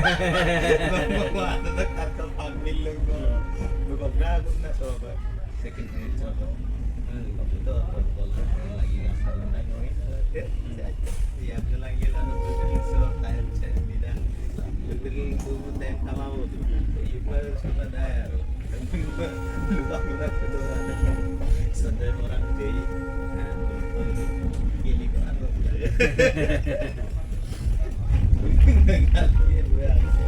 Ano nagtatapagin lang ko. Bago na to ba? Second minute so. Ito, lagi nga sa iya ko lang yun ano so tayo sa nila. Yung pumunta yung tama mo. Yung pa sa padaya. Lupa ko na ito. Sunday mo lang day. Hindi ko ano. Nagkakil mo yan.